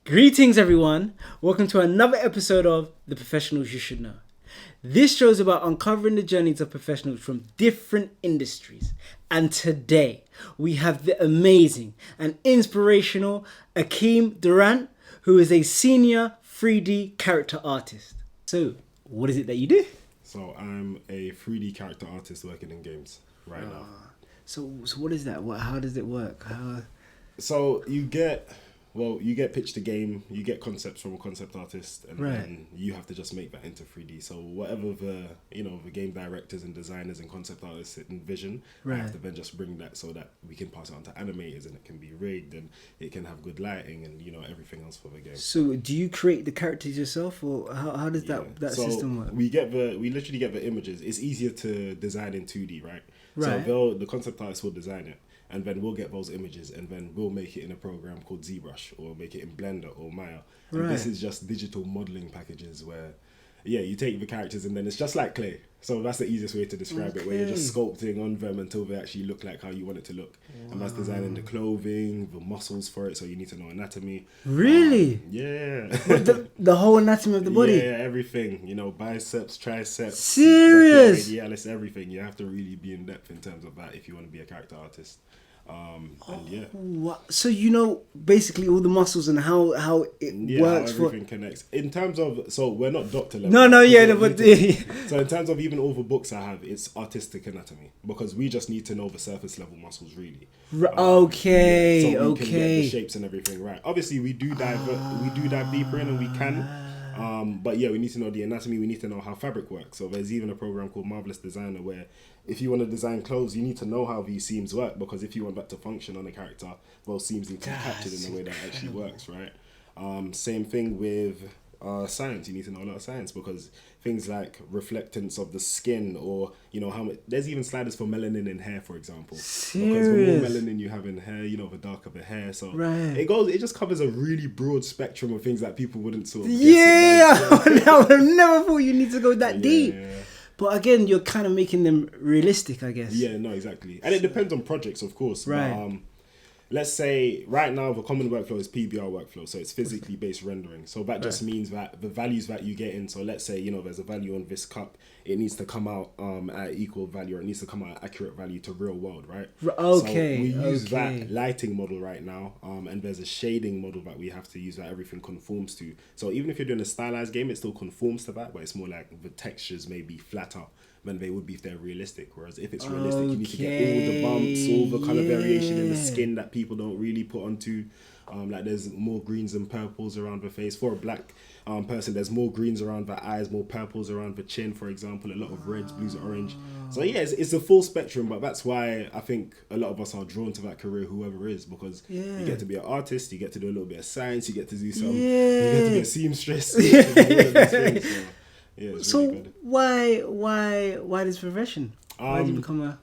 Greetings, everyone. Welcome to another episode of The Professionals You Should Know. This show is about uncovering the journeys of professionals from different industries. And today, we have the amazing and inspirational Akeem Durant, who is a senior 3D character artist. So, what is it that you do? So I'm a 3D character artist working in games right now. So what is that? How does it work? So you get pitched a game, you get concepts from a concept artist, and then you have to just make that into 3D. So whatever the game directors and designers and concept artists envision, I have to then just bring that so that we can pass it on to animators and it can be rigged and it can have good lighting and everything else for the game. So do you create the characters yourself, or how does that system work? We literally get the images. It's easier to design in 2D, right? Right. So the concept artist will design it. And then we'll get those images and then we'll make it in a program called ZBrush or make it in Blender or Maya. And this is just digital modeling packages where, you take the characters and then it's just like clay. So that's the easiest way to describe it, where you're just sculpting on them until they actually look like how you want it to look. Wow. And that's designing the clothing, the muscles for it, so you need to know anatomy. Really? Yeah. the whole anatomy of the body? Yeah, everything. biceps, triceps. Serious? Yeah, that's everything. You have to really be in depth in terms of that if you want to be a character artist. So basically all the muscles and how it works. How everything connects. In terms of, so we're not doctor level. So in terms of even all the books I have, it's artistic anatomy because we just need to know the surface level muscles really. So we can get the shapes and everything right. Obviously, we do dive deeper in and we can. But we need to know the anatomy. We need to know how fabric works. So there's even a program called Marvelous Designer where if you want to design clothes, you need to know how these seams work because if you want that to function on a character, those seams need to be captured in a way that actually works, right? Same thing with science. You need to know a lot of science because things like reflectance of the skin or, how much... There's even sliders for melanin in hair, for example. Serious? Because the more melanin you have in hair, the darker the hair. So it just covers a really broad spectrum of things that people wouldn't sort of guess. I would have never thought you need to go that deep. Yeah. But again, you're kind of making them realistic, I guess. Yeah, no, exactly. And it depends on projects, of course. Right. But, let's say right now the common workflow is PBR workflow, so it's physically based rendering. So that just means that the values that you get in, so let's say, there's a value on this cup, it needs to come out at equal value or it needs to come out at accurate value to real world, right? Okay. So we use that lighting model right now, and there's a shading model that we have to use that everything conforms to. So even if you're doing a stylized game, it still conforms to that, but it's more like the textures may be flatter than they would be if they're realistic. Whereas if it's realistic, you need to get all the bumps, all the colour variation in the skin that people don't really put onto. Like there's more greens and purples around the face. For a black person, there's more greens around the eyes, more purples around the chin, for example, a lot of reds, blues, orange. So it's a full spectrum, but that's why I think a lot of us are drawn to that career, whoever is, because you get to be an artist, you get to do a little bit of science, you get to do some, you get to be a seamstress. You get to do all of these things, so really good. Why this profession? Why did you become a...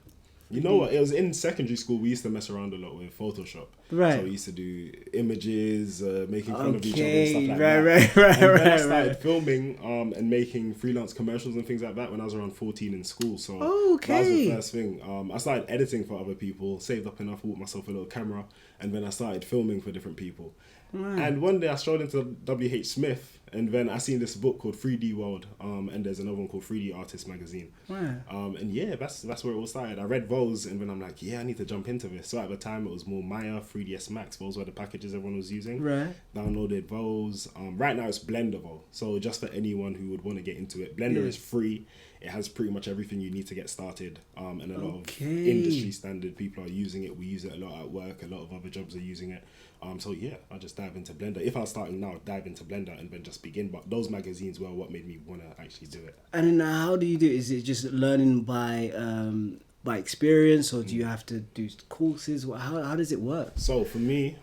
You know what? It was in secondary school. We used to mess around a lot with Photoshop. Right. So we used to do images, making fun of each other and stuff like that. And then I started filming and making freelance commercials and things like that when I was around 14 in school. So that was the first thing. I started editing for other people, saved up enough, bought myself a little camera, and then I started filming for different people. And one day I strolled into W.H. Smith and then I seen this book called 3D World and there's another one called 3D Artist Magazine. And that's where it all started. I read those and then I'm like, I need to jump into this. So at the time it was more Maya, 3ds Max. Those were the packages everyone was using. Downloaded those. Right now it's Blender though. So just for anyone who would want to get into it, Blender is free. It has pretty much everything you need to get started. And a lot of industry standard people are using it. We use it a lot at work. A lot of other jobs are using it. I just dive into Blender. If I was starting now, dive into Blender and then just begin. But those magazines were what made me want to actually do it. And how do you do it? Is it just learning by experience, or do you have to do courses? How does it work? So for me,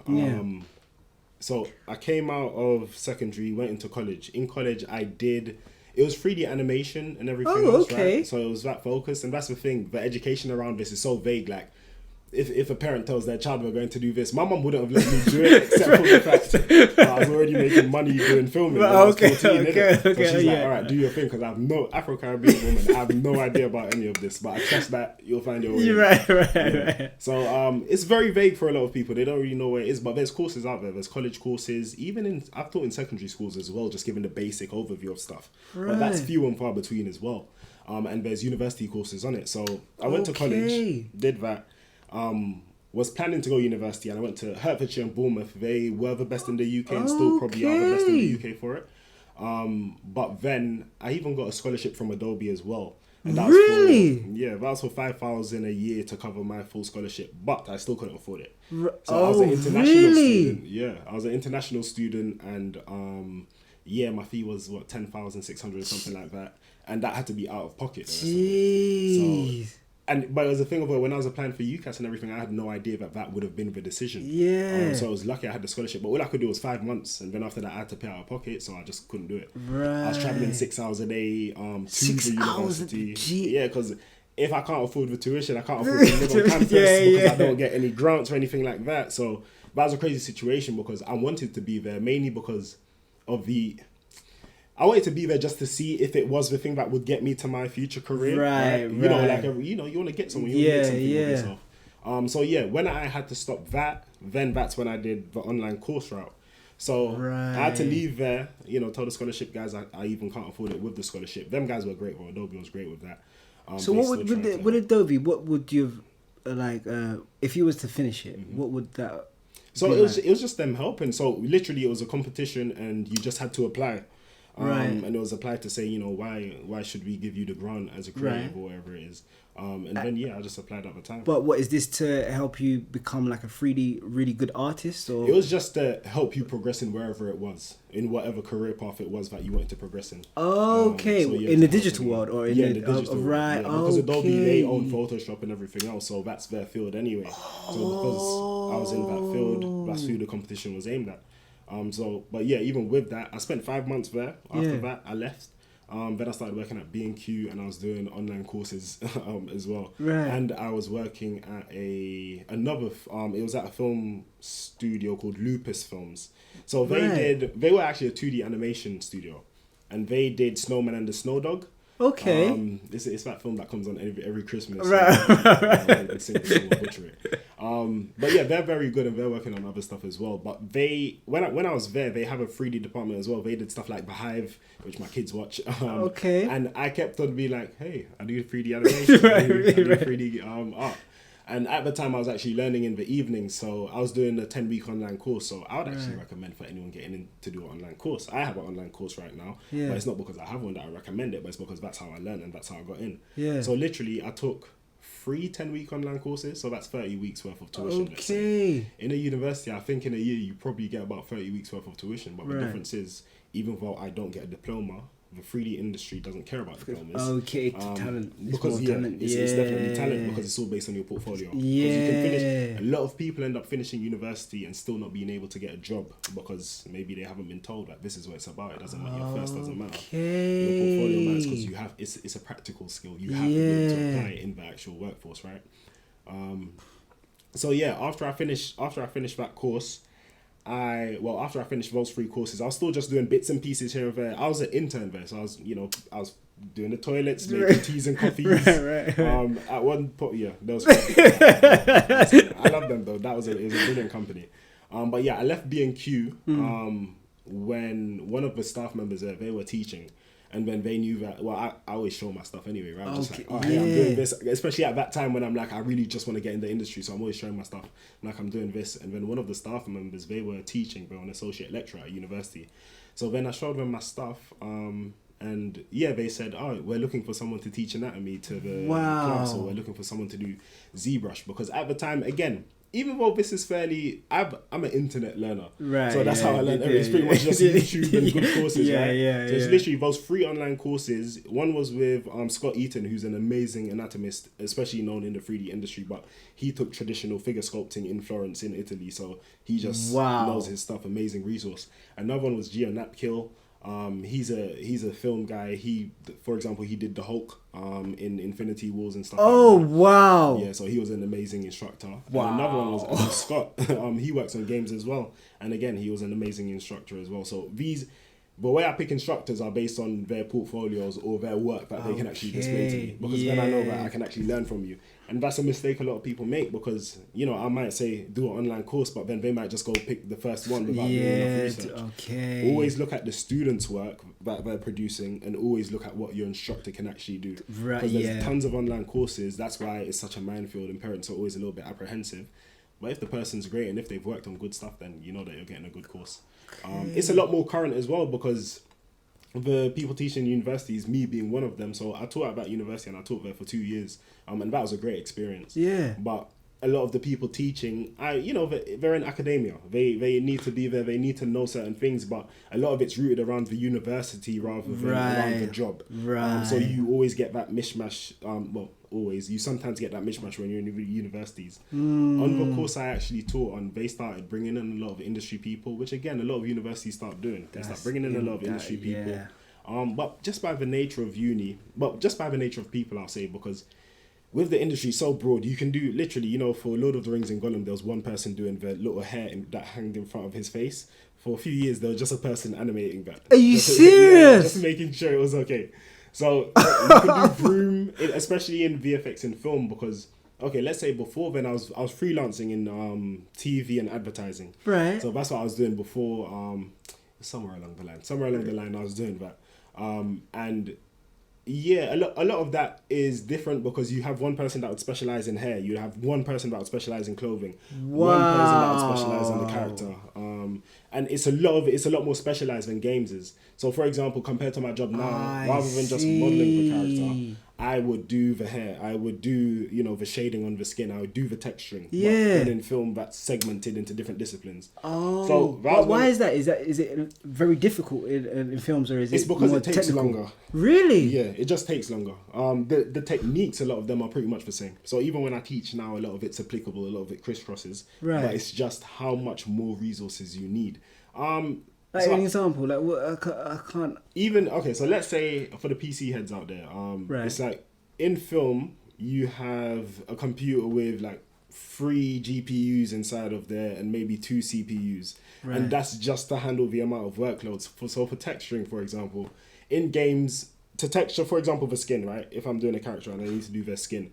so I came out of secondary, went into college. In college, it was 3D animation and everything else, right? So it was that focus. And that's the thing, the education around this is so vague. Like, if a parent tells their child we're going to do this, my mum wouldn't have let me do it except for the fact that I was already making money doing filming. When I was 14, so she's like, all right, do your thing, because I have no Afro-Caribbean woman. I have no idea about any of this, but I trust that you'll find your way. Right. So it's very vague for a lot of people. They don't really know where it is, but there's courses out there. There's college courses, even I've taught in secondary schools as well, just giving the basic overview of stuff. Right. But that's few and far between as well. And there's university courses on it. So I went to college, did that. Was planning to go university, and I went to Hertfordshire and Bournemouth. They were the best in the UK and still probably are the best in the UK for it. But then I even got a scholarship from Adobe as well. And that was for $5,000 a year to cover my full scholarship, but I still couldn't afford it. So I was an international student. Yeah, I was an international student, and my fee was $10,600 or something like that, and that had to be out of pocket. Jeez. But it was a thing of where when I was applying for UCAS and everything, I had no idea that would have been the decision. Yeah. So I was lucky I had the scholarship, but all I could do was 5 months, and then after that I had to pay out of pocket, so I just couldn't do it. Right. I was traveling 6 hours a day to 6 the hours university. Yeah, because if I can't afford the tuition, I can't afford to live on campus because I don't get any grants or anything like that. So that was a crazy situation, because I wanted to be there mainly because of I wanted to be there just to see if it was the thing that would get me to my future career. Right. You know, you want to get somewhere. You want to make something of yourself. When I had to stop that, then that's when I did the online course route. So I had to leave there, tell the scholarship guys I even can't afford it with the scholarship. Them guys were great. Adobe was great with that. So what would with Adobe, what would you have, if you was to finish it, what would that So it was just them helping. So literally it was a competition, and you just had to apply. And it was applied to say, why should we give you the grant as a creative or whatever it is. And then I just applied at the time. But what is this, to help you become like a 3D really good artist, or? It was just to help you progress in wherever it was, in whatever career path it was that you wanted to progress in. In the digital world, or in the digital world. Right. Because Adobe, they own Photoshop and everything else, so that's their field anyway. So because I was in that field, that's who the competition was aimed at. Even with that, I spent 5 months there. After that, I left. Then I started working at B&Q, and I was doing online courses as well. Right. And I was working at it was at a film studio called Lupus Films. So they were actually a 2D animation studio, and they did Snowman and the Snow Dog. Okay. It's that film that comes on every Christmas. Right. They're very good, and they're working on other stuff as well. But when I was there, they have a 3D department as well. They did stuff like The Hive, which my kids watch. And I kept on being like, hey, I do 3D animation, I do 3D art. And at the time, I was actually learning in the evening, so I was doing a 10-week online course. So I would actually recommend for anyone getting in to do an online course. I have an online course right now, but it's not because I have one that I recommend it, but it's because that's how I learned and that's how I got in. Yeah. So literally, I took 3 10-week online courses, so that's 30 weeks worth of tuition. Okay. In a university, I think in a year, you probably get about 30 weeks worth of tuition, but the difference is, even though I don't get a diploma, the 3D industry doesn't care about diplomas. Okay, talent. It's definitely talent, because it's all based on your portfolio. Yeah. You can finish. A lot of people end up finishing university and still not being able to get a job because maybe they haven't been told that this is what it's about. It doesn't matter. Your first doesn't matter. Your portfolio matters because it's a practical skill. You have to be able to apply it in the actual workforce, right? After I finished that course, after I finished those 3 courses, I was still just doing bits and pieces here and there. I was an intern there, so I was doing the toilets, making teas and coffees. At one point, that was fun. I love them though. It was a brilliant company. I left B&Q when one of the staff members there, they were teaching. And then they knew that, I always show my stuff anyway, right? I'm just like, hey, I'm doing this. Especially at that time when I'm like, I really just want to get in the industry. So I'm always showing my stuff. Like, I'm doing this. And then one of the staff members, they were teaching, an associate lecturer at university. So then I showed them my stuff. They said, we're looking for someone to teach anatomy to the class. Or we're looking for someone to do ZBrush. Because at the time, again, even though this is I'm an internet learner. Right. So that's how I learned everything. It's pretty much just YouTube and good courses, right? So it's literally those 3 online courses. One was with Scott Eaton, who's an amazing anatomist, especially known in the 3D industry, but he took traditional figure sculpting in Florence in Italy. So he just knows his stuff, amazing resource. Another one was Gio Napkill. He's a film guy. For example, he did the Hulk in Infinity Wars and stuff. Oh, like that. wow. Yeah, so he was an amazing instructor. Wow. And another one was Adam Scott. He works on games as well. And again, he was an amazing instructor as well. So the way I pick instructors are based on their portfolios or their work that they can actually display to me. Because then I know that I can actually learn from you. And that's a mistake a lot of people make because, I might say do an online course, but then they might just go pick the first one without doing enough research. Okay. Always look at the students' work that they're producing and always look at what your instructor can actually do. Right, because there's tons of online courses. That's why it's such a minefield and parents are always a little bit apprehensive. But if the person's great and if they've worked on good stuff, then you know that you're getting a good course. It's a lot more current as well because the people teaching universities, me being one of them. So I taught at that university and I taught there for 2 years. And that was a great experience. Yeah. But a lot of the people teaching, they're in academia. They need to be there. They need to know certain things. But a lot of it's rooted around the university rather than around the job. Right. So you always get that mishmash. You sometimes get that mishmash when you're in universities. On the course I actually taught on, they started bringing in a lot of industry people, which again, a lot of universities start doing. They start bringing in a lot of industry people. Yeah. But just by the nature of people, I'll say, because with the industry so broad, you can do literally, for Lord of the Rings and Gollum, there was one person doing the little hair that hanged in front of his face. For a few years, there was just a person animating that. Are you serious? Just making sure it was okay. So you can do Vroom, especially in VFX and film, because let's say before then I was freelancing in TV and advertising. Right. So that's what I was doing before. Somewhere along the line, I was doing that. And yeah, a lot of that is different because you have one person that would specialize in hair. You have one person that would specialize in clothing. Wow. One person that would specialize in the character. And it's a lot more specialized than games is. So for example, compared to my job now, rather than just modeling the character, I would do the hair. I would do, the shading on the skin. I would do the texturing. Yeah. But then in film, that's segmented into different disciplines. Oh. So why is that? Is it very difficult in films, or is it? It's because more it takes technical? longer. Really? Yeah, it just takes longer. The techniques, a lot of them are pretty much the same. So even when I teach now, a lot of it's applicable, a lot of it crisscrosses. Right. But it's just how much more resources you need. Like an example, like what I can't. Even so let's say for the PC heads out there, right. It's like in film you have a computer with like 3 GPUs inside of there and maybe 2 CPUs, right. And that's just to handle the amount of workloads. So for texturing, for example, in games, to texture, for example, the skin, right? If I'm doing a character and I need to do their skin,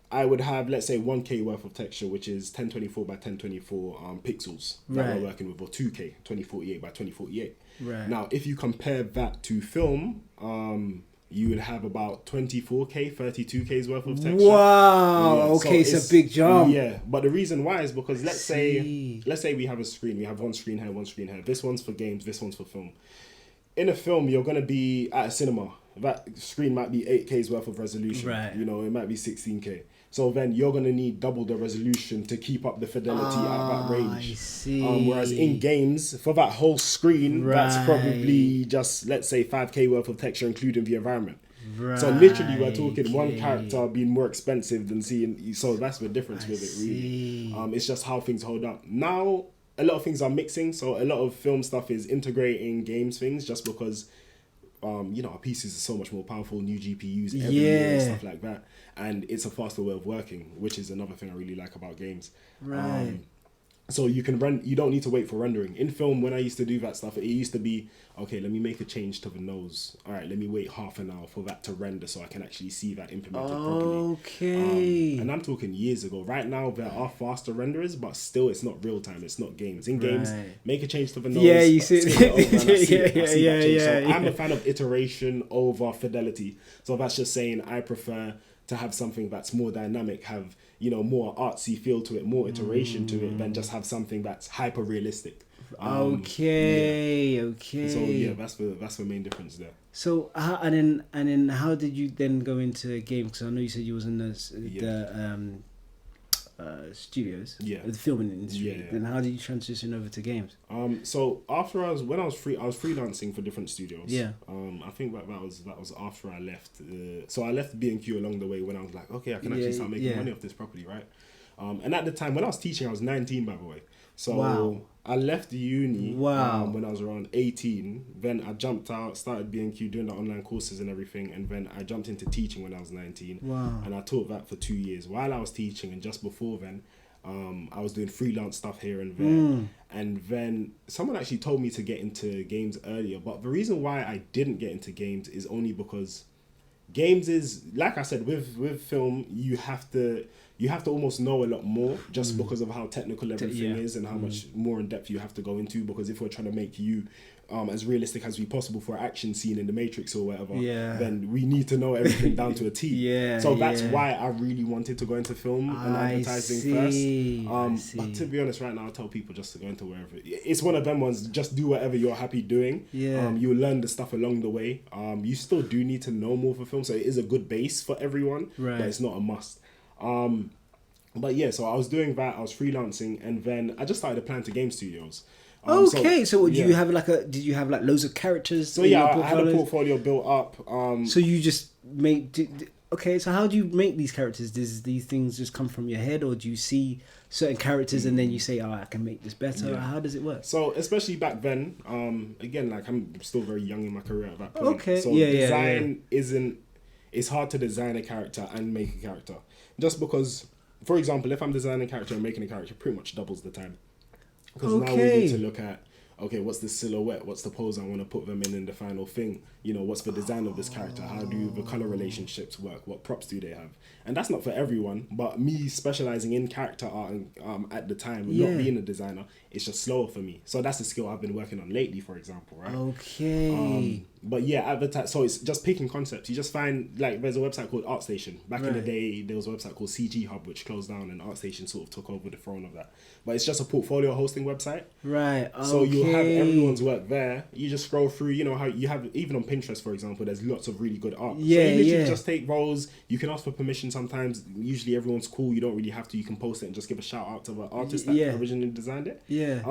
I would have, let's say, 1K worth of texture, which is 1024 by 1024 pixels that right. we're working with, or 2K, 2048 by 2048. Right. Now, if you compare that to film, you would have about 24K, 32K's worth of texture. Wow. Yeah, okay, so it's a big jump. Yeah, but the reason why is because let's say we have a screen. We have one screen here, one screen here. This one's for games, this one's for film. In a film, you're going to be at a cinema. That screen might be 8K's worth of resolution. Right. It might be 16K. So then you're going to need double the resolution to keep up the fidelity at that range. I see. Whereas in games, for that whole screen, right. That's probably just, let's say, 5K worth of texture, including the environment. Right. So literally, we're talking one character being more expensive than seeing. So that's the difference with it, really. It's just how things hold up. Now, a lot of things are mixing. So a lot of film stuff is integrating games things just because... our PCs are so much more powerful, new GPUs every year and stuff like that, and it's a faster way of working, which is another thing I really like about games. Right. So you don't need to wait for rendering. In film, when I used to do that stuff, it used to be, okay, let me make a change to the nose. All right, let me wait half an hour for that to render so I can actually see that implemented properly. Okay. And I'm talking years ago. Right now, there are faster renderers, but still it's not real time. It's not games. In games, make a change to the nose. Yeah, you see it. So I'm a fan of iteration over fidelity. So that's just saying I prefer to have something that's more dynamic, have more artsy feel to it, more iteration to it, than just have something that's hyper realistic. Okay. So yeah, that's the main difference there. So and then how did you then go into games? Because I know you said you was in the studios, the filming industry. Then how did you transition over to games? So after I was freelancing for different studios. Yeah. I think that was after I left. So I left B&Q along the way when I was like, okay, I can actually start making money off this property, right? And at the time when I was teaching, I was 19, by the way. So I left the uni when I was around 18. Then I jumped out, started B&Q, doing the online courses and everything. And then I jumped into teaching when I was 19. And I taught that for 2 years. While I was teaching and just before then, I was doing freelance stuff here and there. And then someone actually told me to get into games earlier. But the reason why I didn't get into games is only because games is, like I said, with film, you have to almost know a lot more just because of how technical everything is and how much more in depth you have to go into, because if we're trying to make you as realistic as we possible for an action scene in the Matrix or whatever, then we need to know everything down to a T. So that's why I really wanted to go into film and advertising first. But to be honest, right now I tell people just to go into wherever. It's one of them ones, just do whatever you're happy doing. You'll learn the stuff along the way. You still do need to know more for film, so it is a good base for everyone, but it's not a must. But yeah, so I was doing that, I was freelancing, and then I just started applying to game studios. So did you have like loads of characters? So yeah, I had a portfolio built up. So you just so how do you make these characters? Does these things just come from your head, or do you see certain characters and then you say, I can make this better? How does it work? So especially back then, again, like I'm still very young in my career at that point. It's hard to design a character and make a character. Just because, for example, if I'm designing a character and making a character, pretty much doubles the time. Because now we need to look at, what's the silhouette? What's the pose I want to put them in the final thing? What's the design of this character? How do the color relationships work? What props do they have? And that's not for everyone, but me specializing in character art at the time, not being a designer, it's just slower for me. So that's a skill I've been working on lately, for example, right? But yeah, advertise. So it's just picking concepts. You just find, like, there's a website called ArtStation. Back in the day, there was a website called CG Hub, which closed down, and ArtStation sort of took over the throne of that. But it's just a portfolio hosting website. So you have everyone's work there. You just scroll through, how you have, even on Pinterest, for example, there's lots of really good art. So you literally just take roles. You can ask for permission sometimes. Usually everyone's cool. You don't really have to. You can post it and just give a shout out to the artist that originally designed it.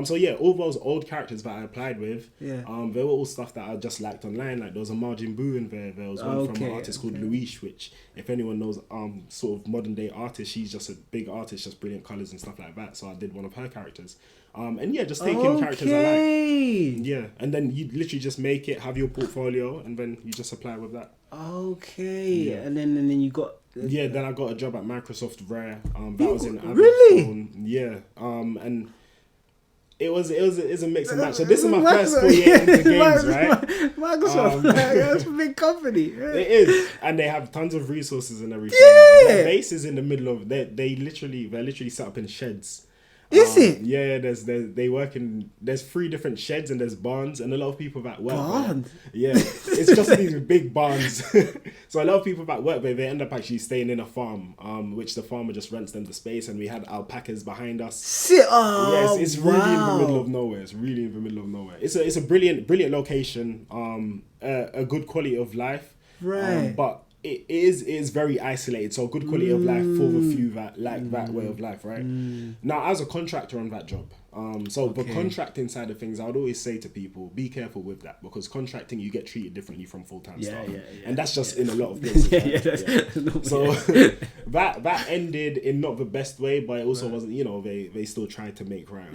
So yeah, all those old characters that I applied with, they were all stuff that I just liked online. Like there was a Margin Boo in there. There was one from an artist called Louise, which, if anyone knows, sort of modern day artist, she's just a big artist, just brilliant colours and stuff like that. So I did one of her characters. And yeah, just taking characters I like. Yeah, and then you literally just make it, have your portfolio, and then you just apply with that. And then you got. Then I got a job at Microsoft Rare. That was in really. And it was a mix and match. So this is my first 4 years into games, right? Microsoft, that's a big company. Right? It is, and they have tons of resources and everything. Their base is in the middle of. They're literally set up in sheds. Is it? Yeah, they work in. There's 3 different sheds and there's barns, and a lot of people that work. Barns? Yeah, it's just these big barns. So a lot of people that work there, they end up actually staying in a farm, which the farmer just rents them the space, and we had alpacas behind us. Yes, it's really in the middle of nowhere. It's a brilliant location. A good quality of life. Right. But it is very isolated, so good quality of life for the few that like that way of life, right? Now, as a contractor on that job, the contracting side of things, I would always say to people, be careful with that, because contracting, you get treated differently from full-time staff, and that's just in a lot of places. So that ended in not the best way, but it also wasn't, they still tried to make right.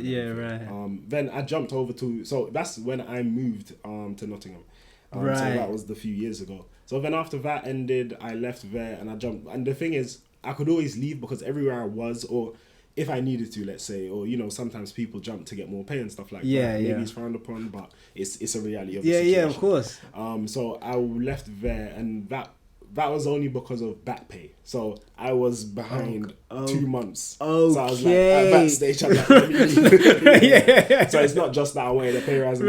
Then I jumped over so that's when I moved to Nottingham. So that was the few years ago. So then after that ended, I left there and I jumped. And the thing is, I could always leave, because everywhere I was, or if I needed to, let's say, or sometimes people jump to get more pay and stuff like that. Maybe it's frowned upon, but it's a reality of the situation. Yeah, of course. So I left there, and that was only because of back pay. So I was behind 2 months. So I was like, at that stage, I'm like, let me leave. So it's not just that I wanted a pay rise. At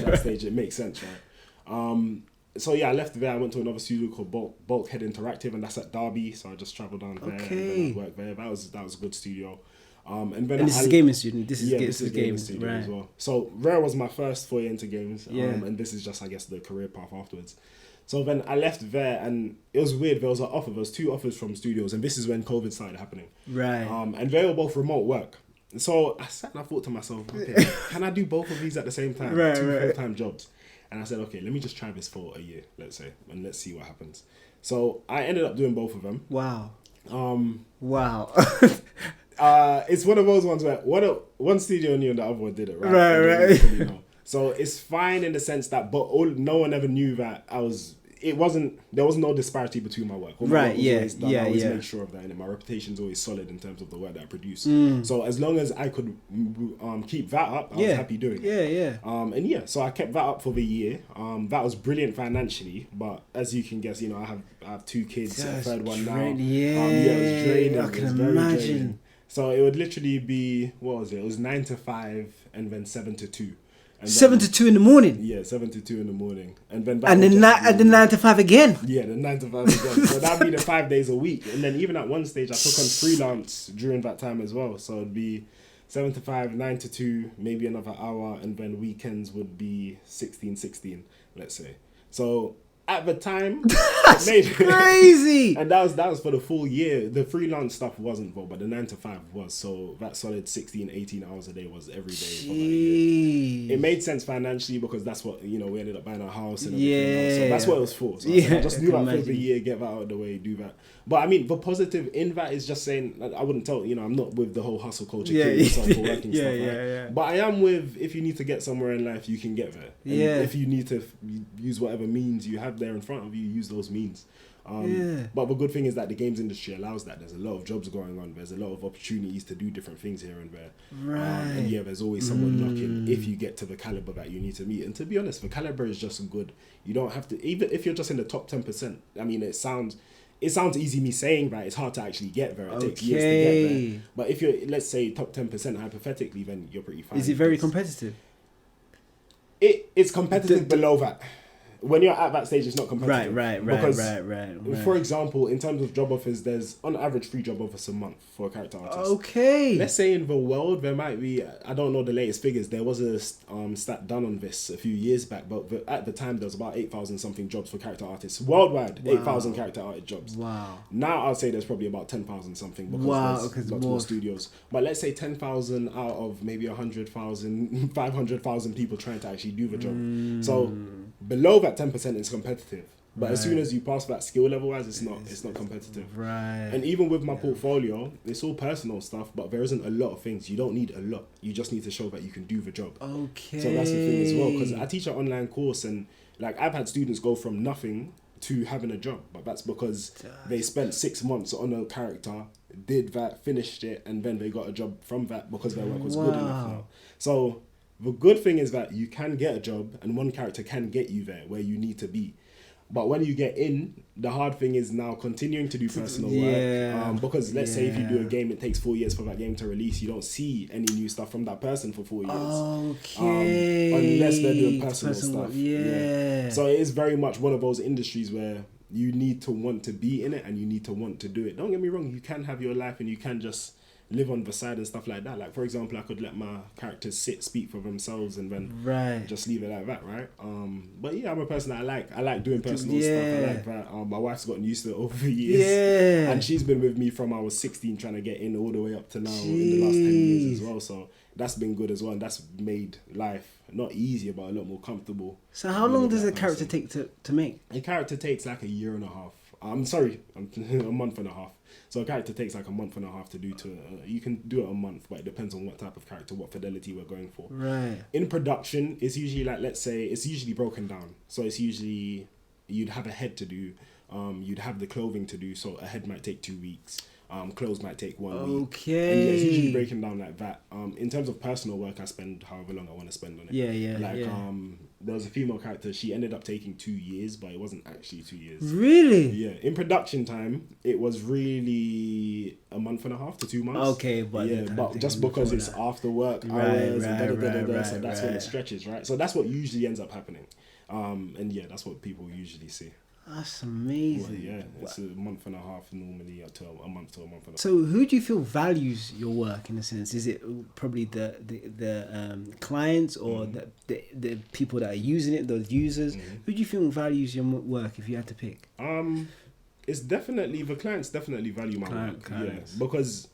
that stage, it makes sense, right? So yeah, I left there. I went to another studio called Bulkhead Interactive, and that's at Derby. So I just travelled down there and then I worked there. That was a good studio. And this is gaming student. This is gaming studio as well. So Rare was my first foray into games. And this is just, I guess, the career path afterwards. So then I left there, and it was weird. There was 2 offers from studios, and this is when COVID started happening. Right. And they were both remote work. So I sat and I thought to myself, okay, can I do both of these at the same time? 2 full-time jobs. And I said, okay, let me just try this for a year, let's say, and let's see what happens. So I ended up doing both of them. Wow. It's one of those ones where one studio knew and the other one didn't, right? Right. You know. So it's fine in the sense that, but no one ever knew that there was no disparity between my work. My work was always done. I always make sure of that, and my reputation's always solid in terms of the work that I produce. So as long as I could keep that up, I was happy doing it. So I kept that up for the year. That was brilliant financially, but as you can guess, you know, I have 2 kids, a third one now. It was draining. I can imagine. Draining. So it would literally be, what was it? It was 9 to 5 and then 7 to 2. And 7 to 2 in the morning. Yeah, 7 to 2 in the morning, and then the 9 to 5 again. Yeah, the 9 to 5 again. So that'd be the 5 days a week, and then even at one stage I took on freelance during that time as well. So it'd be 7 to 5, 9 to 2, maybe another hour, and then weekends would be 16, let's say. So at the time, that's crazy. And that was for the full year. The freelance stuff wasn't though, but the 9 to 5 was. So that solid 16, 18 hours a day was every day for that year. It made sense financially because that's what, you know, we ended up buying our house and everything else. So that's what it was for. So I just knew that for the year, get that out of the way, do that. But I mean, the positive in that is just saying, I wouldn't tell, you know, I'm not with the whole hustle culture, killing yourself for working stuff, right? But I am with, if you need to get somewhere in life, you can get there. And if you need to use whatever means you have there in front of you, use those means. But the good thing is that the games industry allows that. There's a lot of jobs going on. There's a lot of opportunities to do different things here and there. Right. And there's always someone knocking if you get to the caliber that you need to meet. And to be honest, the caliber is just good. You don't have to, even if you're just in the top 10%. I mean, it sounds easy me saying that. It's hard to actually get there. It takes years to get there. But if you're, let's say, top 10% hypothetically, then you're pretty fine. Is it very competitive? It's competitive below that. When you're at that stage, it's not competitive. Right. Because, for example, in terms of job offers, there's on average 3 job offers a month for a character artist. Okay. Let's say in the world, there might be, I don't know the latest figures, there was a stat done on this a few years back, but at the time, there was about 8,000 something jobs for character artists. Worldwide, 8,000 character artist jobs. Wow. Now, I'd say there's probably about 10,000 something because there's lots more studios. But let's say 10,000 out of maybe 100,000, 500,000 people trying to actually do the job. So, below that 10% is competitive, but as soon as you pass that skill level wise, it's not competitive. Right. And even with my portfolio, it's all personal stuff, but there isn't a lot of things. You don't need a lot. You just need to show that you can do the job. Okay. So that's the thing as well, because I teach an online course, and like I've had students go from nothing to having a job, but that's because they spent 6 months on a character, did that, finished it, and then they got a job from that because their work was good enough now. So the good thing is that you can get a job and one character can get you there where you need to be. But when you get in, the hard thing is now continuing to do personal work. Because let's say if you do a game, it takes 4 years for that game to release. You don't see any new stuff from that person for 4 years. Unless they're doing personal stuff. So it is very much one of those industries where you need to want to be in it and you need to want to do it. Don't get me wrong, you can have your life and you can just live on the side and stuff like that. Like, for example, I could let my characters speak for themselves and then just leave it like that, right? But yeah, I'm a person that I like doing personal stuff. I like that. My wife's gotten used to it over the years. And she's been with me from I was 16 trying to get in all the way up to now in the last 10 years as well. So that's been good as well. And that's made life not easier, but a lot more comfortable. So how long does a character take to make? A character takes like a year and a half. I'm sorry, a month and a half. So a character takes like a month and a half to do. You can do it a month, but it depends on what type of character, what fidelity we're going for. Right. In production, it's usually like, let's say, it's usually broken down. So it's usually, you'd have a head to do, you'd have the clothing to do. So a head might take 2 weeks. Clothes might take 1 week. Okay. And yeah, it's usually breaking down like that. In terms of personal work, I spend however long I want to spend on it. There was a female character, she ended up taking 2 years, but it wasn't actually 2 years. Really? Yeah. In production time, it was really a month and a half to 2 months. Okay, but just because it's after work hours and so that's when it stretches, right? So that's what usually ends up happening. And yeah, that's what people usually see. That's amazing. Well, yeah, it's a month and a half normally, to a month and a half. So, who do you feel values your work in a sense? Is it probably the clients or the people that are using it, those users? Who do you feel values your work if you had to pick? It's definitely the clients. Definitely value my work. Because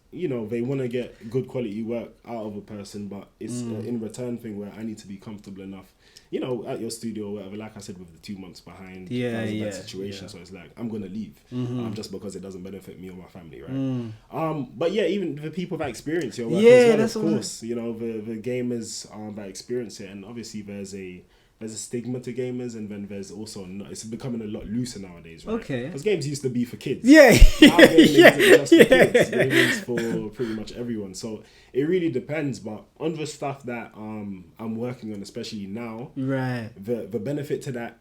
they want to get good quality work out of a person, but it's an in return thing where I need to be comfortable enough, at your studio or whatever. Like I said, with the 2 months behind, that was a bad situation. So it's like, I'm gonna leave just because it doesn't benefit me or my family, right? But yeah, even the people that experience your work as well, of course, the gamers that experience it, and obviously there's a stigma to gamers, and then there's also it's becoming a lot looser nowadays, right? Okay. Because games used to be for kids. Yeah. Now gaming isn't just for kids. Gaming's for pretty much everyone. So it really depends. But on the stuff that I'm working on, especially now, right, the benefit to that,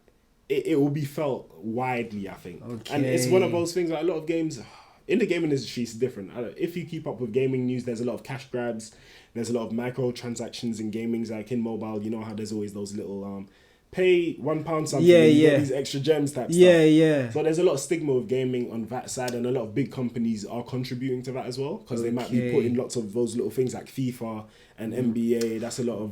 it will be felt widely, I think. Okay. And it's one of those things like a lot of games in the gaming industry is different. If you keep up with gaming news, there's a lot of cash grabs. There's a lot of microtransactions in gaming, like in mobile. You know how there's always those little pay £1 something, you get these extra gems type stuff. Yeah. So there's a lot of stigma with gaming on that side, and a lot of big companies are contributing to that as well, because they might be putting lots of those little things like FIFA and NBA. That's a lot of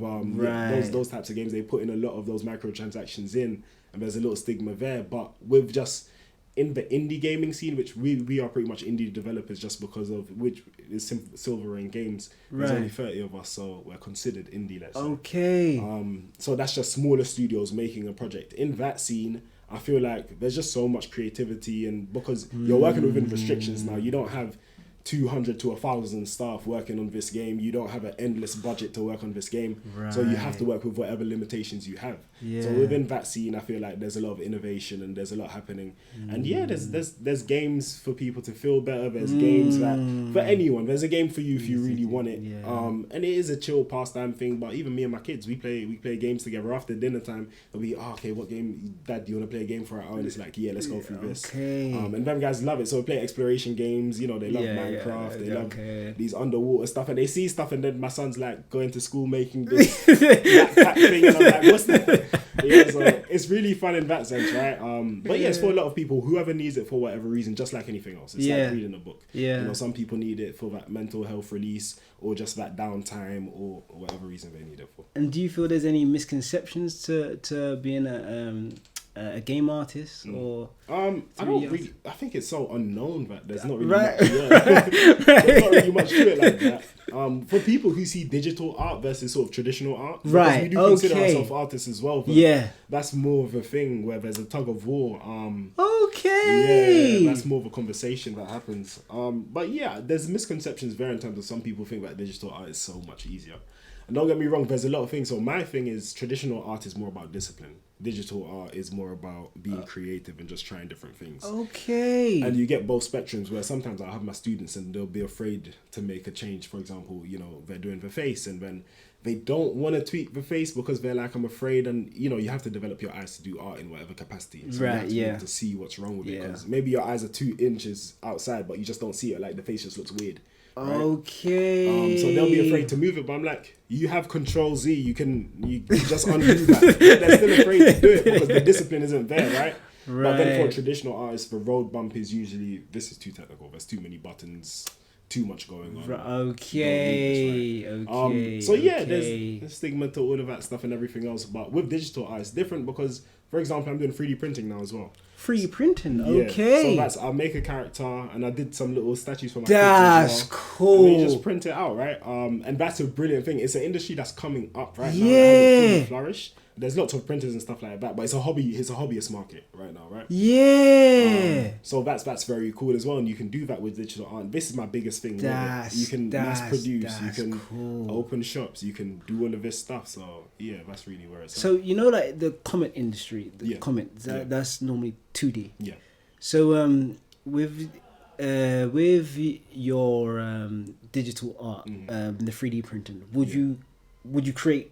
those types of games. They put in a lot of those microtransactions in, and there's a little stigma there. But with just in the indie gaming scene, which we are pretty much indie developers, just because of which is Silver Rain Games. There's only 30 of us, so we're considered indie, let's say. Okay. So that's just smaller studios making a project. In that scene, I feel like there's just so much creativity, and because you're working within restrictions now, you don't have 200 to 1,000 staff working on this game. You don't have an endless budget to work on this game, so you have to work with whatever limitations you have. So within that scene, I feel like there's a lot of innovation and there's a lot happening. And there's games for people to feel better. There's games that for anyone. There's a game for you if you really want it. And it is a chill pastime thing. But even me and my kids, we play games together after dinner time. It'll be okay, what game, Dad? Do you want to play a game for an hour? And it's like, let's go through this. And them guys love it. So we play exploration games. They love Minecraft. They love these underwater stuff, and they see stuff. And then my son's like going to school making this backpack thing, and I'm like, what's that? So it's really fun in that sense, right? But it's for a lot of people. Whoever needs it for whatever reason, just like anything else. It's like reading a book. Some people need it for that mental health release, or just that downtime, or whatever reason they need it for. And do you feel there's any misconceptions to being a game artist, or I don't really. I think it's so unknown that there's not really much, there's not really much to it like that. For people who see digital art versus sort of traditional art, because we do consider ourselves artists as well. But that's more of a thing where there's a tug of war. That's more of a conversation that happens. But there's misconceptions there in terms of some people think that digital art is so much easier. And don't get me wrong, there's a lot of things. So my thing is traditional art is more about discipline. Digital art is more about being creative and just trying different things. Okay. And you get both spectrums, where sometimes I'll have my students and they'll be afraid to make a change. For example, they're doing the face, and then they don't want to tweak the face because they're like, I'm afraid. And, you have to develop your eyes to do art in whatever capacity. So you have to be able to see what's wrong with it. Because maybe your eyes are 2 inches outside, but you just don't see it. Like the face just looks weird. Right? Okay. So they'll be afraid to move it, but I'm like, you have Control Z. You just undo that. They're still afraid to do it because the discipline isn't there, right? But then for a traditional artist, the road bump is usually, this is too technical. There's too many buttons, too much going on. Okay. So there's a stigma to all of that stuff and everything else. But with digital art, it's different because, for example, I'm doing 3D printing now as well. 3D printing, okay. So I'll make a character, and I did some little statues for my kids as well. That's cool. And you just print it out, right? And that's a brilliant thing. It's an industry that's coming up right now. It hasn't flourished. There's lots of printers and stuff like that, but it's a hobbyist market right now, right? So that's very cool as well, and you can do that with digital art. This is my biggest thing. You can mass produce, you can open shops, you can do all of this stuff. So that's really where it's at. So like the comic industry, that's normally 2D. Yeah. So with your digital art, the 3D printing, would you create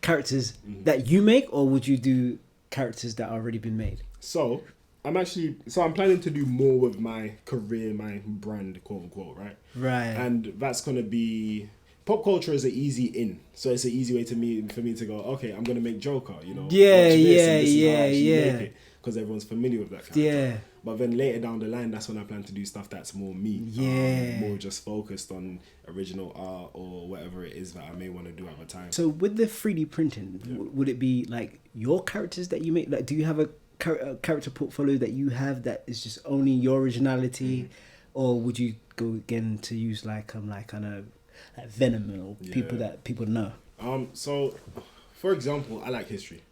characters that you make, or would you do characters that already been made? So I'm planning to do more with my career, my brand, quote unquote, right? Right. And that's gonna be, pop culture is an easy in, so it's an easy way for me to go, okay, I'm gonna make Joker, because everyone's familiar with that character. Yeah. But then later down the line, that's when I plan to do stuff that's more me. More just focused on original art or whatever it is that I may want to do at the time. So with the 3D printing, would it be like your characters that you make? Like, do you have a character portfolio that you have that is just only your originality? or would you go again to use like kind of like Venom or people that people know? So, for example, I like history.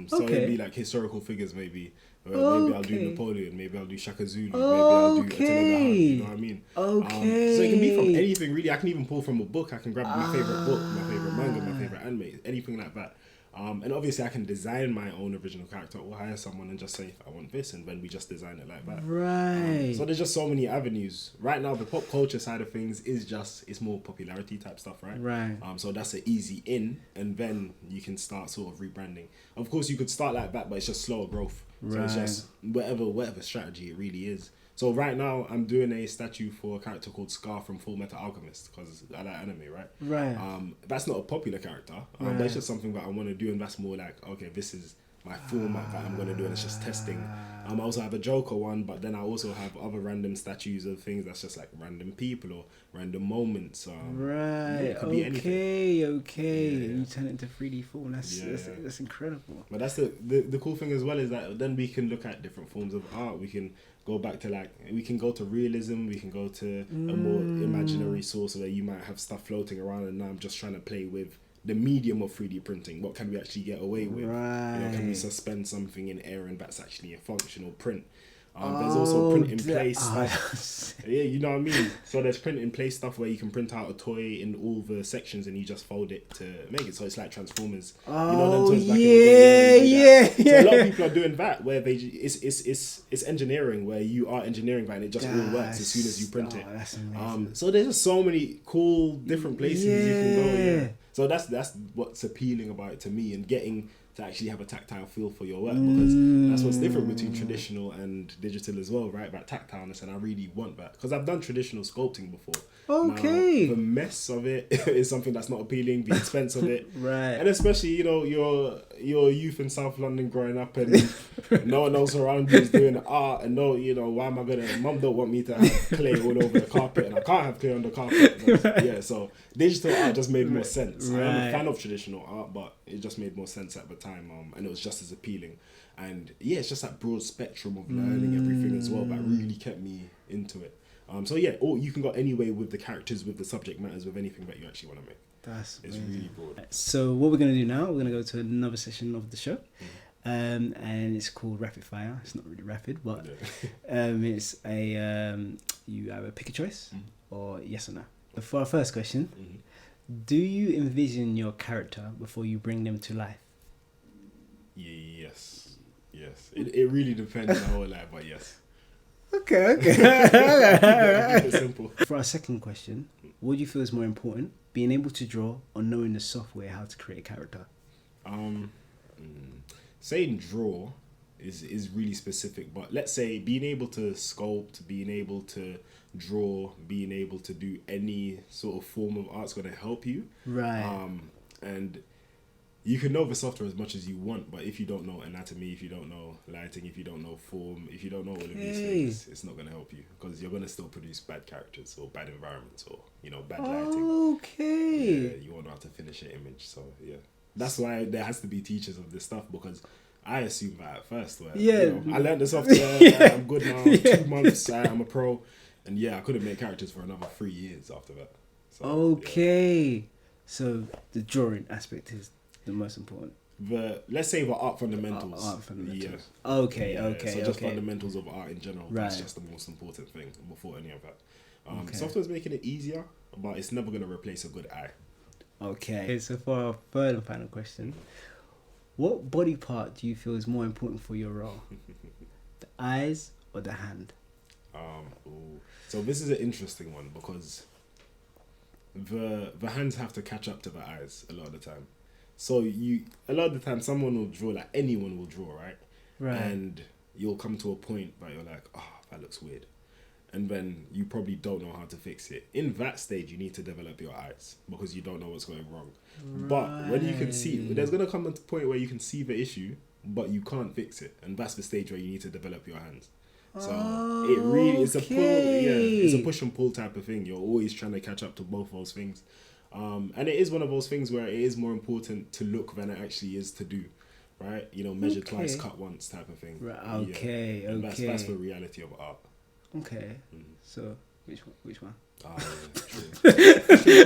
So it'd be like historical figures, maybe. Maybe I'll do Napoleon. Maybe I'll do Shaka Zulu. Maybe I'll do Attila the Hun. You know what I mean? Okay. So it can be from anything really. I can even pull from a book. I can grab my favorite book, my favorite manga, my favorite anime, anything like that. And obviously I can design my own original character or hire someone and just say, I want this, and then we just design it like that. Right. So there's just so many avenues. Right now, the pop culture side of things is just, it's more popularity type stuff, right? Right. So that's an easy in, and then you can start sort of rebranding. Of course, you could start like that, but it's just slower growth. Right. So it's just whatever strategy it really is. So right now, I'm doing a statue for a character called Scar from Full Metal Alchemist, because I like anime, right? Right. That's not a popular character, but it's just something that I want to do, and that's more like, okay, this is my format that I'm going to do, and it's just testing. I also have a Joker one, but then I also have other random statues of things that's just like random people or random moments. Right. It could be anything. Okay. Yeah. You turn it into 3D form. That's incredible. But that's the cool thing as well, is that then we can look at different forms of art. We can go back to we can go to realism. We can go to a more imaginary source where you might have stuff floating around, and now I'm just trying to play with the medium of 3D printing. What can we actually get away with? Right. Can we suspend something in air and that's actually a functional print? There's also print in place stuff. Yeah, you know what I mean? So there's print in place stuff where you can print out a toy in all the sections and you just fold it to make it. So it's like Transformers. So a lot of people are doing that, where it's engineering, where you are engineering that and it just all works as soon as you print it. That's amazing. So there's just so many cool different places you can go. Yeah. So that's what's appealing about it to me, and getting to actually have a tactile feel for your work, because that's what's different between traditional and digital as well, right? That tactileness, and I really want that, because I've done traditional sculpting before. Okay. Now, the mess of it is something that's not appealing. The expense of it, right? And especially, your youth in South London growing up, and no one else around you is doing art, and why am I mum don't want me to have clay all over the carpet, and I can't have clay on the carpet. Yeah, so digital art just made more sense. Right. I'm a fan of traditional art, but it just made more sense at the time, and it was just as appealing. And yeah, it's just that broad spectrum of learning everything as well that really kept me into it. So yeah, or you can go anyway with the characters, with the subject matters, with anything that you actually want to make. It's really broad. So what we're going to do now, we're going to go to another session of the show. And it's called Rapid Fire. It's not really rapid, but it's you either pick a choice or yes or no. But for our first question, do you envision your character before you bring them to life? Yes. It really depends on how I like, but yes. Okay. Keep it simple. For our second question, what do you feel is more important, being able to draw or knowing the software how to create a character? Saying draw is really specific, but let's say being able to sculpt, being able to draw, being able to do any sort of form of art's going to help you. Right. And you can know the software as much as you want, but if you don't know anatomy, if you don't know lighting, if you don't know form, if you don't know all of these things, it's not going to help you, because you're going to still produce bad characters or bad environments or, bad lighting. Okay. Yeah, you won't know how to finish an image. So, yeah. That's why there has to be teachers of this stuff, because I assumed that at first. Where, I learned the software, I'm good now, 2 months, I'm a pro. And I couldn't make characters for another 3 years after that. So, okay. So the drawing aspect is the most important. Let's say the art fundamentals. Art fundamentals. Yeah. Okay. So just fundamentals of art in general. Right. That's just the most important thing before any of that. Software's making it easier, but it's never going to replace a good eye. Okay. So for our third and final question, what body part do you feel is more important for your role? The eyes or the hand? So this is an interesting one, because the hands have to catch up to the eyes a lot of the time. So a lot of the time someone will draw, like anyone will draw, right? And you'll come to a point where you're like, that looks weird. And then you probably don't know how to fix it. In that stage, you need to develop your eyes, because you don't know what's going wrong. But when you can see, there's going to come a point where you can see the issue, but you can't fix it. And that's the stage where you need to develop your hands. So it really is it's a push and pull type of thing. You're always trying to catch up to both those things. And it is one of those things where it is more important to look than it actually is to do. Right? Measure twice, cut once type of thing. Right. Okay. And that's the reality of art. Okay. So Which one? True. Let's say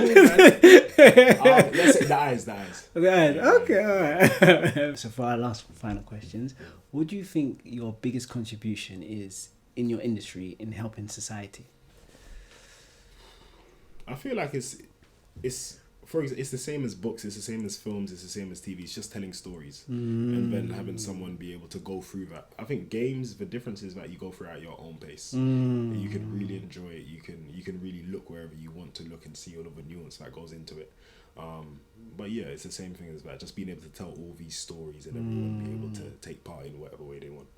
the eyes. The eyes. Okay, all right. So for our last final questions, what do you think your biggest contribution is in your industry in helping society? I feel like it's for example, it's the same as books, it's the same as films, it's the same as TV. It's just telling stories and then having someone be able to go through that. I think games, the difference is that you go through at your own pace. You can really enjoy it. You can really look wherever you want to look and see all of the nuance that goes into it. But yeah, it's the same thing as that. Just being able to tell all these stories and everyone be able to take part in whatever way they want.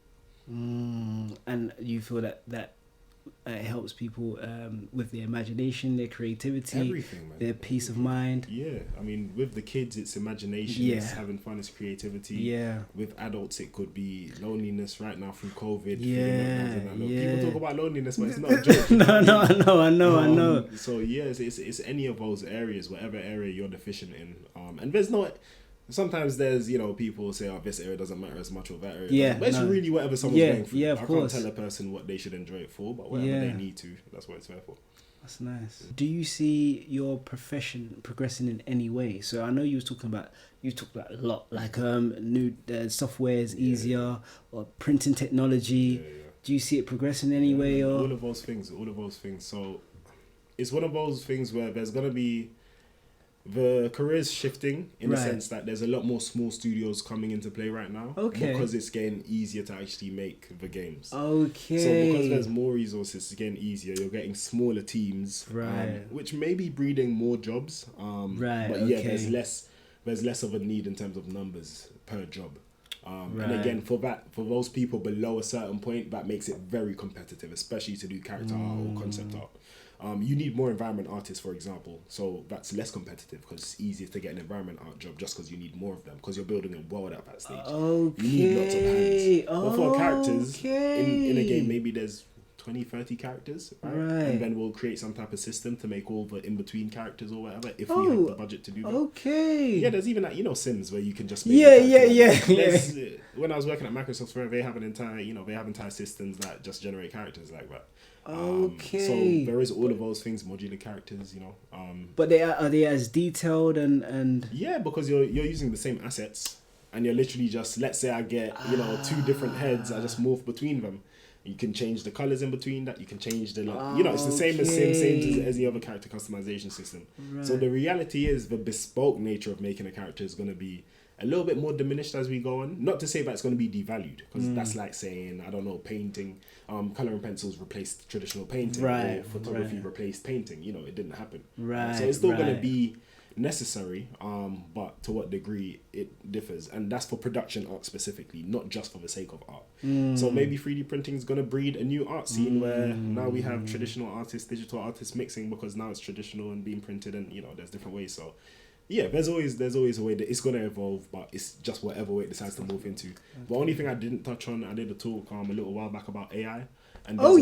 And you feel that it helps people with their imagination, their creativity, everything, man. Their peace of mind. Yeah, I mean, with the kids, it's imagination, it's having fun, it's creativity. Yeah. With adults, it could be loneliness right now through COVID. Yeah. People talk about loneliness, but it's not a joke. No, I know. So yeah, it's any of those areas, whatever area you're deficient in. And there's no... Sometimes there's, people say, oh, this area doesn't matter as much or that area. Yeah. But it's really whatever someone's going through. Yeah, of course. I can't tell a person what they should enjoy it for, but whatever they need to, that's what it's there for. That's nice. Do you see your profession progressing in any way? So I know you talked about a lot, like new software is easier or printing technology. Yeah. Do you see it progressing in any way? Or all of those things. So it's one of those things where there's going to be... The career's shifting in the sense that there's a lot more small studios coming into play right now. Okay. Because it's getting easier to actually make the games. Okay. So because there's more resources, it's getting easier. You're getting smaller teams. Which may be breeding more jobs. But yeah, there's less of a need in terms of numbers per job. And again, for those people below a certain point, that makes it very competitive, especially to do character art or concept art. You need more environment artists, for example, so that's less competitive because it's easier to get an environment art job just because you need more of them because you're building a world at that stage. You need lots of hands. But for characters, in a game, maybe there's 20, 30 characters, right? And then we'll create some type of system to make all the in-between characters or whatever if we have the budget to do that. Yeah, there's even that, Sims where you can just make When I was working at Microsoft, they have entire systems that just generate characters like that. So there is all of those things, modular characters, But are they as detailed and yeah, because you're using the same assets and you're literally just, let's say I get, two different heads, I just morph between them. You can change the colors in between that. You can change the, it's the same as any other character customization system. So the reality is the bespoke nature of making a character is going to be a little bit more diminished as we go on. Not to say that it's going to be devalued, because that's like saying, I don't know, painting, coloring pencils replaced traditional painting, or photography replaced painting. You know, it didn't happen. So it's still going to be necessary, but to what degree it differs, and that's for production art specifically, not just for the sake of art. So maybe 3D printing is going to breed a new art scene where now we have traditional artists, digital artists mixing, because now it's traditional and being printed, and you know, there's different ways. So yeah, there's always a way that it's going to evolve, but it's just whatever way it decides to morph into. The only thing I didn't touch on, I did a talk a little while back about AI. And So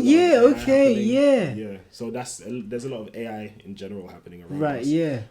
there's a lot of AI in general happening around us.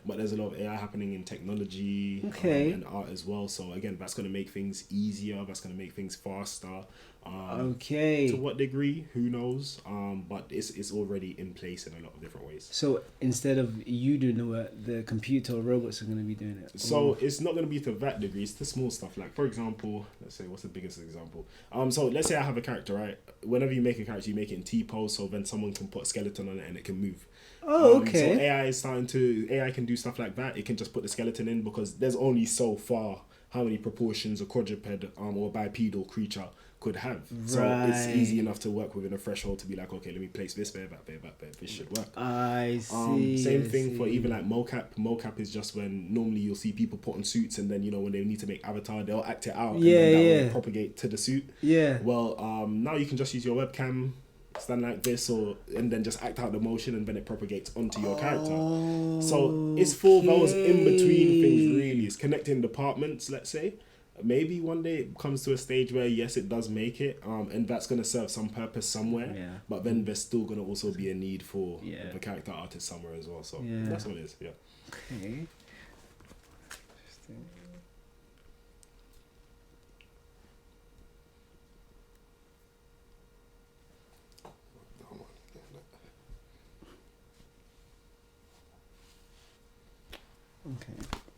But there's a lot of AI happening in technology and art as well. So again, that's going to make things easier. That's going to make things faster. To what degree? Who knows? But it's already in place in a lot of different ways. So instead of you doing the work, the computer or robots are going to be doing it. So it's not going to be to that degree. It's the small stuff. Like, for example, let's say, what's the biggest example? So let's say I have a character, right? Whenever you make a character, you make it in T-pose, so then someone can put a skeleton on it and it can move. So AI can do stuff like that. It can just put the skeleton in, because there's only so far how many proportions a quadruped or bipedal creature could have. So it's easy enough to work within a threshold to be like, okay, let me place this there, that there, that there. This should work. I see. Same thing for even like mocap. Mocap is just when normally you'll see people put on suits, and then, you know, when they need to make avatar, they'll act it out and then that will propagate to the suit. Well, now you can just use your webcam, stand like this, and then just act out the motion, and then it propagates onto your character. So it's for those in between things, really. It's connecting departments, let's say. Maybe one day it comes to a stage where yes, it does make it, and that's going to serve some purpose somewhere. But then there's still going to also be a need for the character artist somewhere as well. So that's what it is. Okay. Interesting.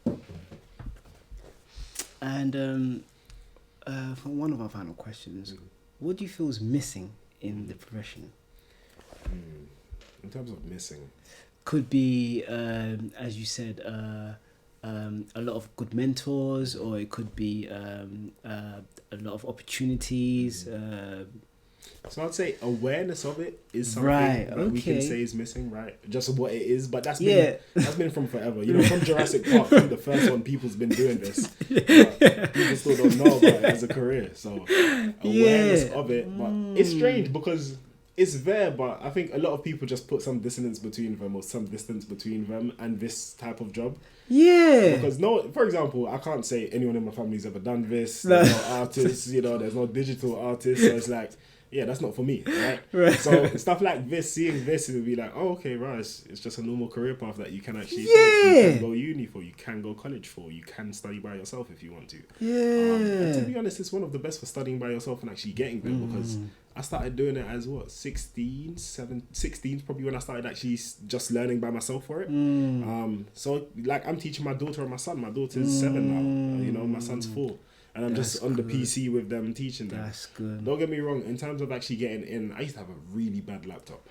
Okay. And for one of our final questions, what do you feel is missing in the profession? In terms of missing, could be, as you said, a lot of good mentors, or it could be a lot of opportunities. So I'd say awareness of it is something that we can say is missing, right? Just what it is, but that's been from forever. You know, from Jurassic Park, from the first one, people's been doing this. People still don't know about it as a career. So awareness of it, but it's strange because it's there, but I think a lot of people just put some distance between them and this type of job. Yeah. Because for example, I can't say anyone in my family's ever done this. There's no artists, there's no digital artists. So it's like, yeah, that's not for me, right? So stuff like this, seeing this, it would be like, oh, okay, right, it's just a normal career path that you can actually take. You can go uni for, you can go college for, you can study by yourself if you want to. And to be honest, it's one of the best for studying by yourself and actually getting there because I started doing it as 16 probably when I started actually just learning by myself for it. So like I'm teaching my daughter and my son. My daughter's 7 now, my son's 4. And I'm just on the PC with them teaching them. That's good. Don't get me wrong. In terms of actually getting in, I used to have a really bad laptop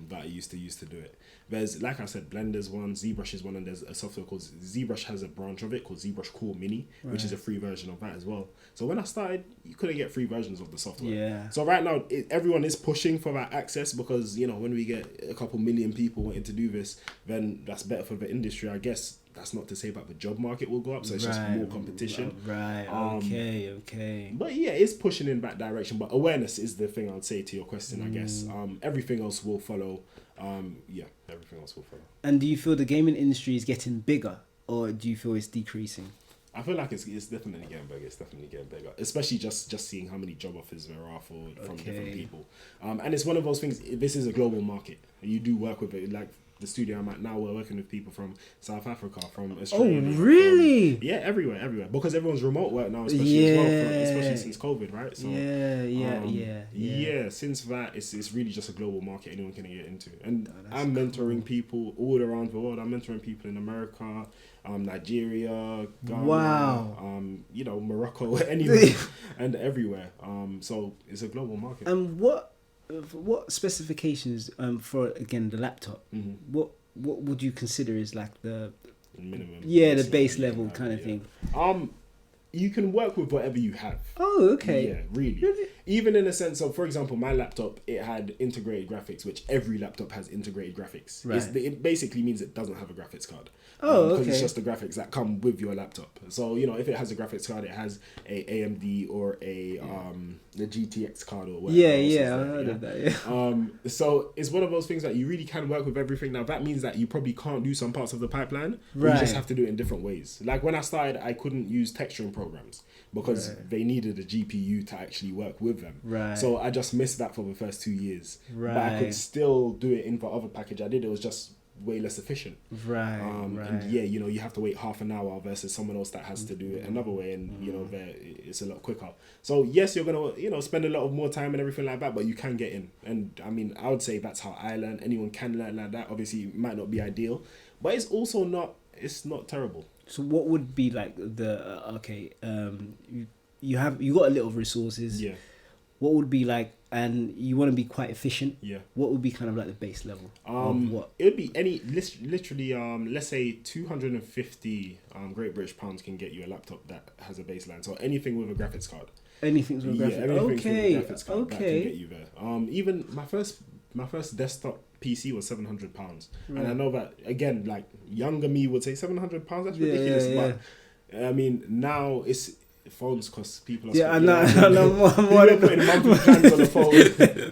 that I used to do it. There's, like I said, Blender's one, ZBrush is one, and there's a software called ZBrush has a branch of it called ZBrush Core Mini, which is a free version of that as well. So when I started, you couldn't get free versions of the software. Yeah. So right now, everyone is pushing for that access because, when we get a couple million people wanting to do this, then that's better for the industry, I guess. That's not to say that the job market will go up, so it's just more competition. Right, okay. But yeah, it's pushing in that direction. But awareness is the thing I'd say to your question, I guess. Everything else will follow. Everything else will follow. And do you feel the gaming industry is getting bigger, or do you feel it's decreasing? I feel like it's definitely getting bigger. Especially just seeing how many job offers there are from different people. And it's one of those things, this is a global market. You do work with it, like the studio I'm at now, we're working with people from South Africa, from Australia. Oh, really? Everywhere. Because everyone's remote work now, especially since COVID, right? So, since that, it's really just a global market anyone can get into. And I'm mentoring people all around the world. I'm mentoring people in America, Nigeria, Ghana, Morocco, anywhere, and everywhere. So it's a global market. And what specifications for again the laptop? What would you consider is like the minimum? Yeah, the base level kind of thing. You can work with whatever you have. Oh, okay. Yeah, really. Even in a sense of, for example, my laptop, it had integrated graphics, which every laptop has integrated graphics. Right. It basically means it doesn't have a graphics card. Oh, okay. Because it's just the graphics that come with your laptop. So, if it has a graphics card, it has a AMD or a GTX card or whatever. Yeah, I heard of that, yeah. So it's one of those things that you really can work with everything. Now, that means that you probably can't do some parts of the pipeline. Right. You just have to do it in different ways. Like when I started, I couldn't use texturing programs because they needed a GPU to actually work with them. Right. So I just missed that for the first 2 years. Right. But I could still do it in the other package I did. It was just way less efficient. Right. And you have to wait half an hour versus someone else that has to do it another way, and it's a lot quicker. So yes, you're gonna spend a lot of more time and everything like that, but you can get in. And I mean, I would say that's how I learned. Anyone can learn like that. Obviously, it might not be ideal, but it's also not. It's not terrible. So what would be like the you got a little resources. Yeah. What would be like, and you want to be quite efficient. Yeah. What would be kind of like the base level? What? It would be literally let's say 250 Great British pounds can get you a laptop that has a baseline. So anything with a graphics card. Anything with a graphics. Okay. With a graphics card that can get you there. Even my first desktop PC was £700, and I know that again, like younger me would say £700. That's ridiculous, but I mean now phones cost people. I know more than putting monthly plans on the phone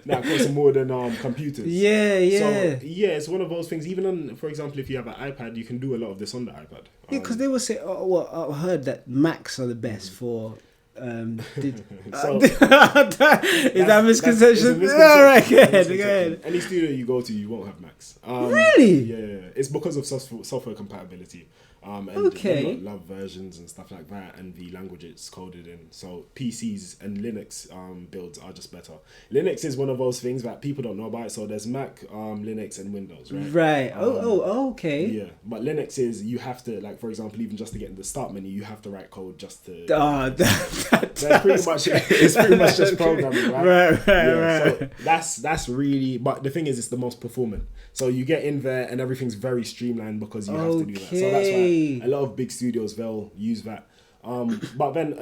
that costs more than computers. Yeah. So it's one of those things. Even on, for example, if you have an iPad, you can do a lot of this on the iPad. Because they will say, I heard that Macs are the best for. Is that misconception? All right, go ahead. Any studio you go to, you won't have Macs. Really? Yeah. It's because of software compatibility. And they've got love versions and stuff like that, and the language it's coded in. So PCs and Linux builds are just better. Linux is one of those things that people don't know about. So there's Mac, Linux, and Windows, right? Right. Okay. Yeah, but Linux is, you have to, like, for example, even just to get in the start menu, you have to write code just to. It's pretty much just programming, right? Right. So that's really, but the thing is, it's the most performant. So you get in there and everything's very streamlined because you have to do that. So that's why a lot of big studios, they'll use that. But then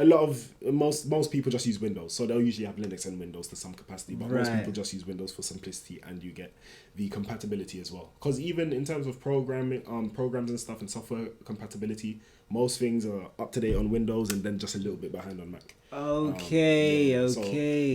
most people just use Windows, so they'll usually have Linux and Windows to some capacity, but most people just use Windows for simplicity, and you get the compatibility as well. Because even in terms of programming, programs and stuff and software compatibility, most things are up to date on Windows and then just a little bit behind on Mac. Okay. So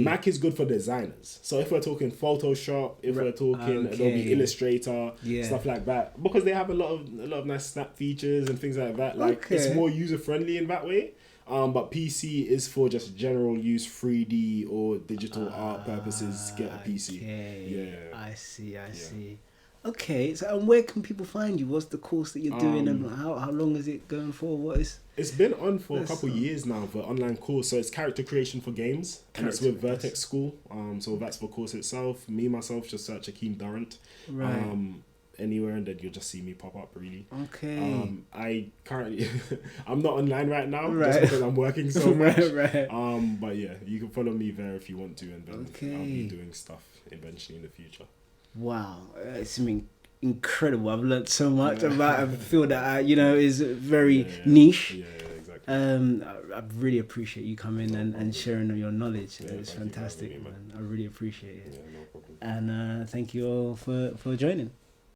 Mac is good for designers. So if we're talking Photoshop, if we're talking Adobe Illustrator, stuff like that, because they have a lot of nice snap features and things like that. Like it's more user friendly in that way. But PC is for just general use, 3D or digital art purposes. Get a PC. Yeah. I see. Okay, so and where can people find you? What's the course that you're doing, and how long is it going for? What is? It's been on for a couple of years now, the online course. So it's character creation for games, and it's with Vertex School. So that's the course itself. Myself, just search Akeem Durrant. Right. Anywhere, and then you'll just see me pop up, really. Okay. I currently I'm not online right now just because I'm working so much. Right. But yeah, you can follow me there if you want to, and then I'll be doing stuff eventually in the future. Wow, it's been incredible. I've learned so much about a field that is very niche. Yeah, exactly. I really appreciate you coming and sharing your knowledge. It's fantastic, man. I really appreciate it. Yeah, no problem. And thank you all for joining.